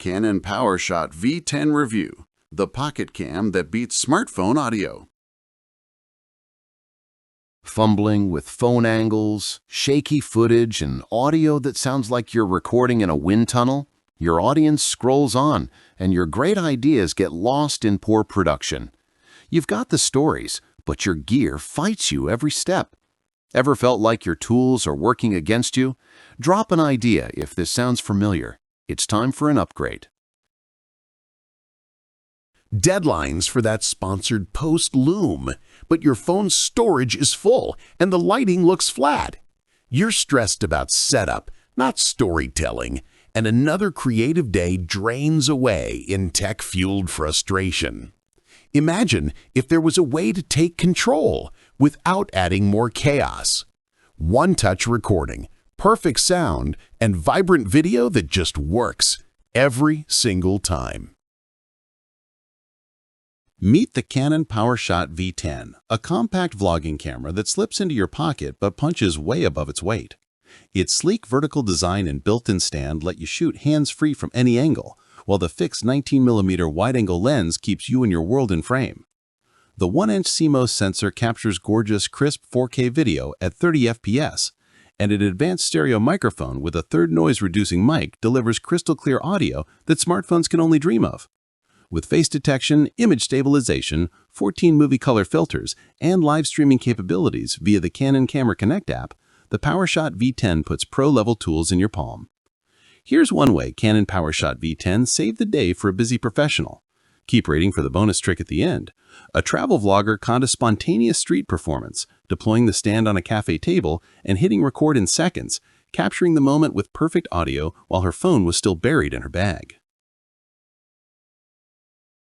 Canon PowerShot V10 review, the pocket cam that beats smartphone audio. Fumbling with phone angles, shaky footage, and audio that sounds like you're recording in a wind tunnel? Your audience scrolls on, and your great ideas get lost in poor production. You've got the stories, but your gear fights you every step. Ever felt like your tools are working against you? Drop an idea if this sounds familiar. It's time for an upgrade. Deadlines for that sponsored post loom, but your phone's storage is full and the lighting looks flat. You're stressed about setup, not storytelling, and another creative day drains away in tech-fueled frustration. Imagine if there was a way to take control without adding more chaos. One-touch recording, perfect sound, and vibrant video that just works every single time. Meet the Canon PowerShot V10, a compact vlogging camera that slips into your pocket but punches way above its weight. Its sleek vertical design and built-in stand let you shoot hands-free from any angle, while the fixed 19mm wide-angle lens keeps you and your world in frame. The 1-inch CMOS sensor captures gorgeous, crisp 4K video at 30 FPS, and an advanced stereo microphone with a third noise-reducing mic delivers crystal-clear audio that smartphones can only dream of. With face detection, image stabilization, 14 movie color filters, and live streaming capabilities via the Canon Camera Connect app, the PowerShot V10 puts pro-level tools in your palm. Here's one way Canon PowerShot V10 saved the day for a busy professional. Keep rating for the bonus trick at the end. A travel vlogger caught a spontaneous street performance, deploying the stand on a cafe table and hitting record in seconds, capturing the moment with perfect audio while her phone was still buried in her bag.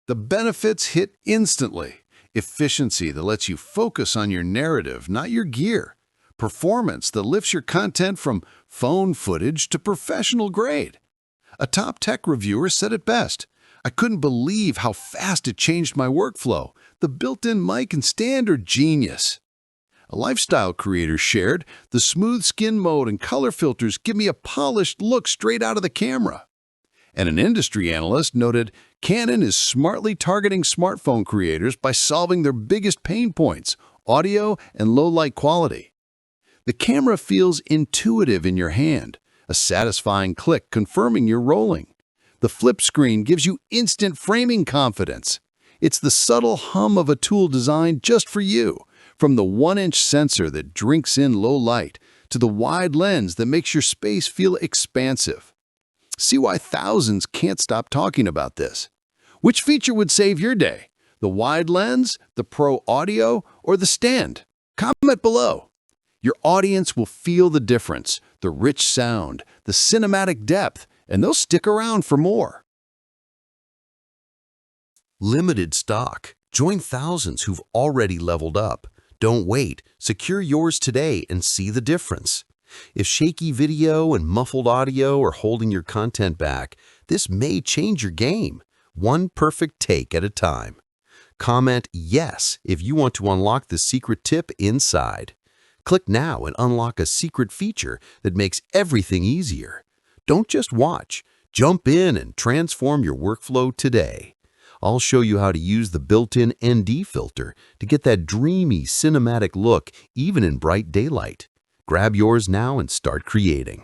The benefits hit instantly. Efficiency that lets you focus on your narrative, not your gear. Performance that lifts your content from phone footage to professional grade. A top tech reviewer said it best. "I couldn't believe how fast it changed my workflow. The built-in mic and stand are genius." A lifestyle creator shared, "The smooth skin mode and color filters give me a polished look straight out of the camera." And an industry analyst noted, "Canon is smartly targeting smartphone creators by solving their biggest pain points, audio and low light quality." The camera feels intuitive in your hand, a satisfying click confirming you're rolling. The flip screen gives you instant framing confidence. It's the subtle hum of a tool designed just for you, from the 1-inch sensor that drinks in low light to the wide lens that makes your space feel expansive. See why thousands can't stop talking about this. Which feature would save your day? The wide lens, the pro audio, or the stand? Comment below. Your audience will feel the difference, the rich sound, the cinematic depth, and they'll stick around for more. Limited stock. Join thousands who've already leveled up. Don't wait. Secure yours today and see the difference. If shaky video and muffled audio are holding your content back, this may change your game, one perfect take at a time. Comment yes if you want to unlock the secret tip inside. Click now and unlock a secret feature that makes everything easier. Don't just watch. Jump in and transform your workflow today. I'll show you how to use the built-in ND filter to get that dreamy cinematic look even in bright daylight. Grab yours now and start creating.